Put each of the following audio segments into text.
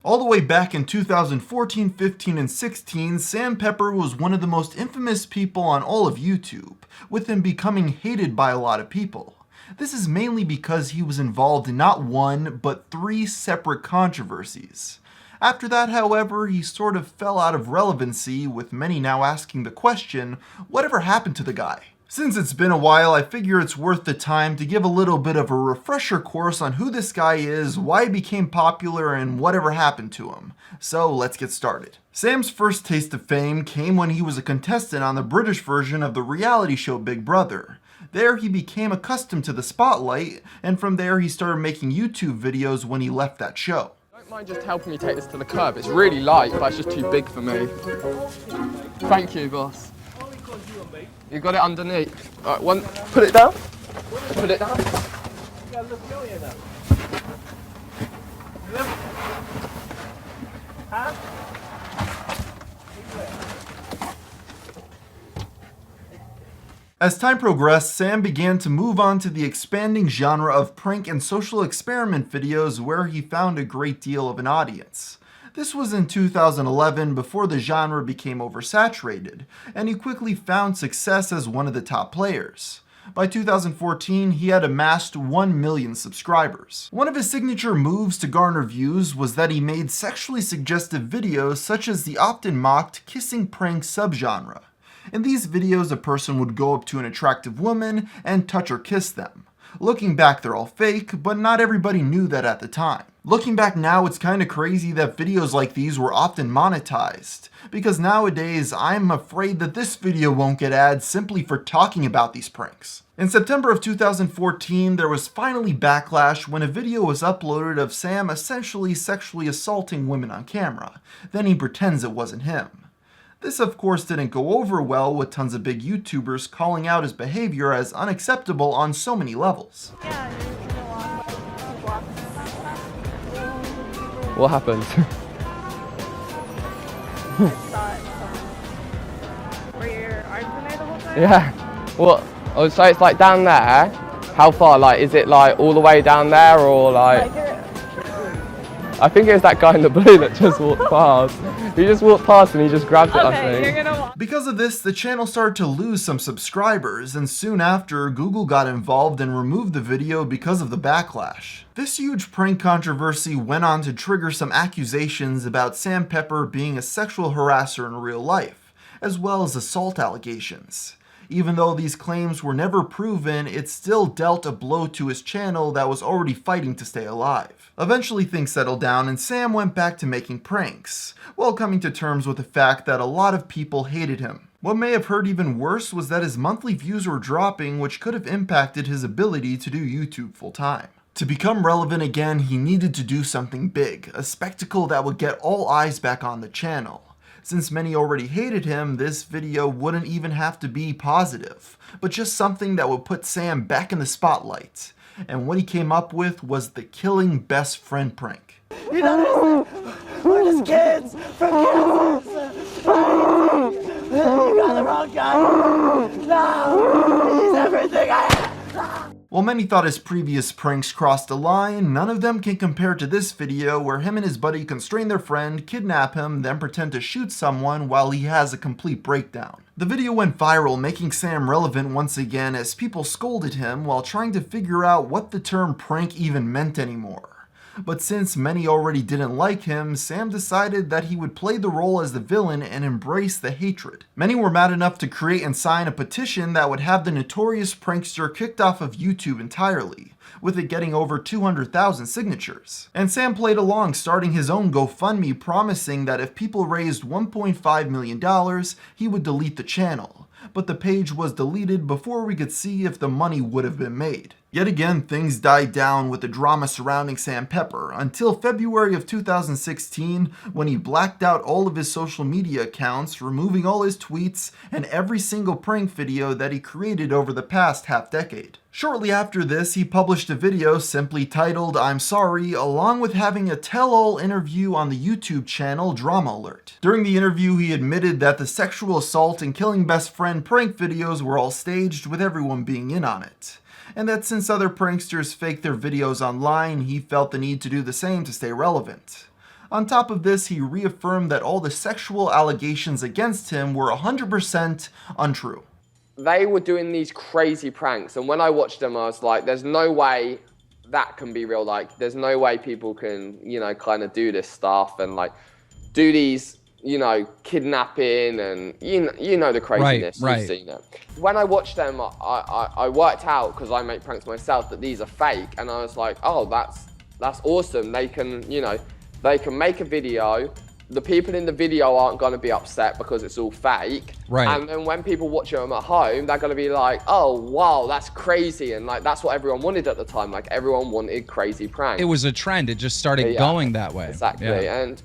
All the way back in 2014, 15, and 16, Sam Pepper was one of the most infamous people on all of YouTube, with him becoming hated by a lot of people. This is mainly because he was involved in not one, but 3 separate controversies. After that, however, he sort of fell out of relevancy, with many now asking the question, whatever happened to the guy? Since it's been a while, I figure it's worth the time to give a little bit of a refresher course on who this guy is, why he became popular, and whatever happened to him. So let's get started. Sam's first taste of fame came when he was a contestant on the British version of the reality show Big Brother. There he became accustomed to the spotlight, and from there he started making YouTube videos when he left that show. Don't mind just helping me take this to the curb. It's really light, but it's just too big for me. Thank you, boss. You got it underneath. All right, put it down. Put it down. As time progressed, Sam began to move on to the expanding genre of prank and social experiment videos where he found a great deal of an audience. This was in 2011 before the genre became oversaturated, and he quickly found success as one of the top players. By 2014, he had amassed 1 million subscribers. One of his signature moves to garner views was that he made sexually suggestive videos such as the often mocked kissing prank subgenre. In these videos, a person would go up to an attractive woman and touch or kiss them. Looking back, they're all fake, but not everybody knew that at the time. Looking back now, it's kinda crazy that videos like these were often monetized, because nowadays I'm afraid that this video won't get ads simply for talking about these pranks. In September of 2014, there was finally backlash when a video was uploaded of Sam essentially sexually assaulting women on camera. Then he pretends it wasn't him. This of course didn't go over well, with tons of big YouTubers calling out his behavior as unacceptable on so many levels. What happened? Were your arms in there the whole time? Yeah. Well, oh, so it's like down there. How far? Like, is it like all the way down there, or like? I think it was that guy in the blue that just walked past. He just walked past and he just grabbed it, I think. You're gonna walk. Because of this, the channel started to lose some subscribers, and soon after, Google got involved and removed the video because of the backlash. This huge prank controversy went on to trigger some accusations about Sam Pepper being a sexual harasser in real life, as well as assault allegations. Even though these claims were never proven, it still dealt a blow to his channel that was already fighting to stay alive. Eventually things settled down and Sam went back to making pranks, while coming to terms with the fact that a lot of people hated him. What may have hurt even worse was that his monthly views were dropping, which could have impacted his ability to do YouTube full time. To become relevant again, he needed to do something big, a spectacle that would get all eyes back on the channel. Since many already hated him, this video wouldn't even have to be positive, but just something that would put Sam back in the spotlight. And what he came up with was the killing best friend prank. You don't understand. We're just kids from Kansas. You got the wrong guy. No, he's everything I have. While many thought his previous pranks crossed a line, none of them can compare to this video where him and his buddy constrain their friend, kidnap him, then pretend to shoot someone while he has a complete breakdown. The video went viral, making Sam relevant once again as people scolded him while trying to figure out what the term prank even meant anymore. But since many already didn't like him, Sam decided that he would play the role as the villain and embrace the hatred. Many were mad enough to create and sign a petition that would have the notorious prankster kicked off of YouTube entirely, with it getting over 200,000 signatures. And Sam played along, starting his own GoFundMe, promising that if people raised $1.5 million, he would delete the channel. But the page was deleted before we could see if the money would have been made. Yet again, things died down with the drama surrounding Sam Pepper, until February of 2016, when he blacked out all of his social media accounts, removing all his tweets and every single prank video that he created over the past half-decade. Shortly after this, he published a video simply titled "I'm Sorry," along with having a tell-all interview on the YouTube channel Drama Alert. During the interview, he admitted that the sexual assault and killing best friend prank videos were all staged, with everyone being in on it. And that since other pranksters fake their videos online, he felt the need to do the same to stay relevant. On top of this, he reaffirmed that all the sexual allegations against him were 100% untrue. They were doing these crazy pranks, and when I watched them, I was like, there's no way that can be real. Like, there's no way people can, you know, kind of do this stuff and like do these, you know, kidnapping and you know the craziness. Right. You've seen it. When I watched them, I worked out, because I make pranks myself, that these are fake, and I was like, oh, that's awesome. They can, you know, they can make a video. The people in the video aren't going to be upset because it's all fake. Right. And then when people watch them at home, they're going to be like, oh, wow, that's crazy. And like, that's what everyone wanted at the time. Like, everyone wanted crazy pranks. It was a trend. It just started going that way. Exactly. Yeah. And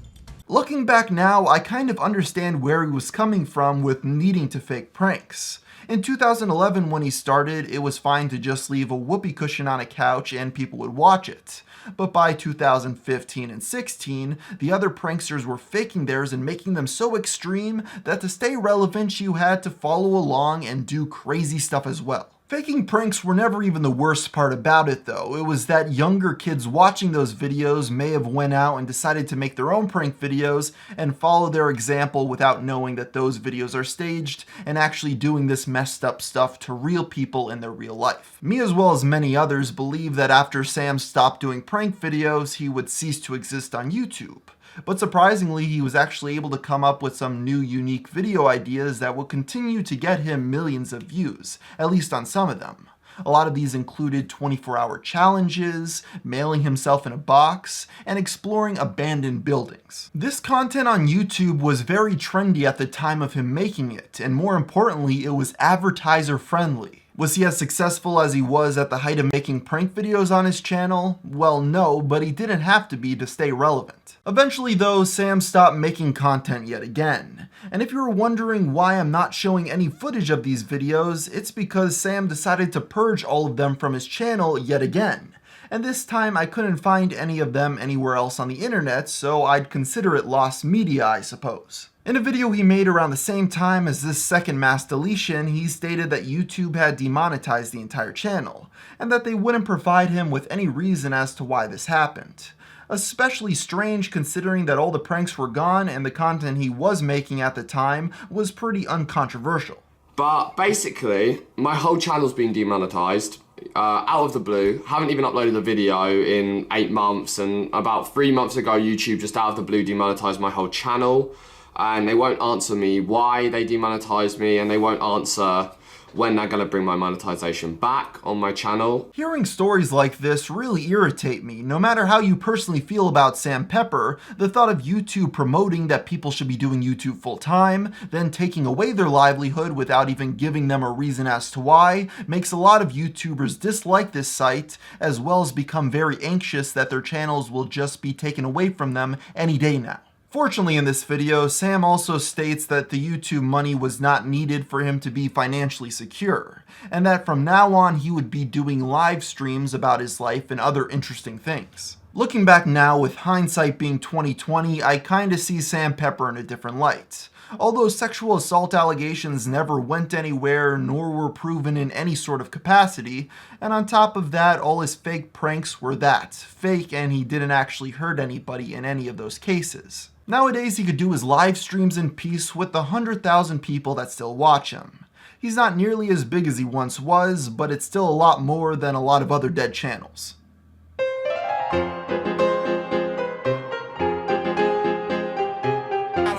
looking back now, I kind of understand where he was coming from with needing to fake pranks. In 2011, when he started, it was fine to just leave a whoopee cushion on a couch and people would watch it. But by 2015 and 16, the other pranksters were faking theirs and making them so extreme that to stay relevant, you had to follow along and do crazy stuff as well. Faking pranks were never even the worst part about it though. It was that younger kids watching those videos may have went out and decided to make their own prank videos and follow their example without knowing that those videos are staged and actually doing this messed up stuff to real people in their real life. Me, as well as many others, believe that after Sam stopped doing prank videos, he would cease to exist on YouTube. But surprisingly, he was actually able to come up with some new unique video ideas that will continue to get him millions of views, at least on some of them. A lot of these included 24-hour challenges, mailing himself in a box, and exploring abandoned buildings. This content on YouTube was very trendy at the time of him making it, and more importantly, it was advertiser friendly. Was he as successful as he was at the height of making prank videos on his channel? Well, no, but he didn't have to be to stay relevant. Eventually though, Sam stopped making content yet again. And if you were wondering why I'm not showing any footage of these videos, it's because Sam decided to purge all of them from his channel yet again. And this time I couldn't find any of them anywhere else on the internet, so I'd consider it lost media, I suppose. In a video he made around the same time as this second mass deletion, he stated that YouTube had demonetized the entire channel, and that they wouldn't provide him with any reason as to why this happened. Especially strange considering that all the pranks were gone and the content he was making at the time was pretty uncontroversial. But basically, my whole channel's been demonetized. Out of the blue. Haven't even uploaded a video in 8 months, and about 3 months ago YouTube just out of the blue demonetized my whole channel, and they won't answer me why they demonetized me, and they won't answer when they're gonna bring my monetization back on my channel. Hearing stories like this really irritate me. No matter how you personally feel about Sam Pepper, the thought of YouTube promoting that people should be doing YouTube full time, then taking away their livelihood without even giving them a reason as to why, makes a lot of YouTubers dislike this site, as well as become very anxious that their channels will just be taken away from them any day now. Fortunately, in this video, Sam also states that the YouTube money was not needed for him to be financially secure, and that from now on he would be doing live streams about his life and other interesting things. Looking back now, with hindsight being 2020, I kinda see Sam Pepper in a different light. Although sexual assault allegations never went anywhere nor were proven in any sort of capacity, and on top of that, all his fake pranks were that, fake, and he didn't actually hurt anybody in any of those cases. Nowadays, he could do his live streams in peace with the 100,000 people that still watch him. He's not nearly as big as he once was, but it's still a lot more than a lot of other dead channels.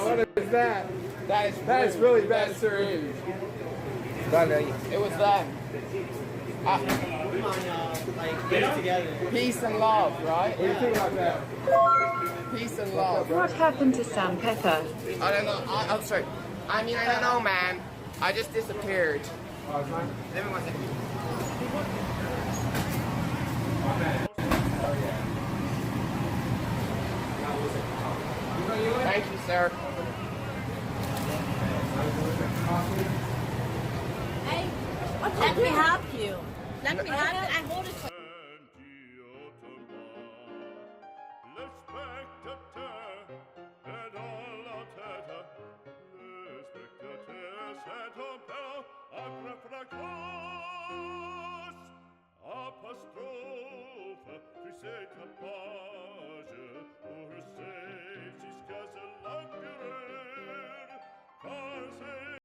What is that? That is really bad serious. It was them. Get it together. Peace and love, right? What do you think about that? Peace and love. What happened to Sam Pepper? I don't know. I'm sorry. I mean, I don't know, man. I just disappeared. Let me one second. Thank you, sir. Let me help you. Let me help you. I hold it for you.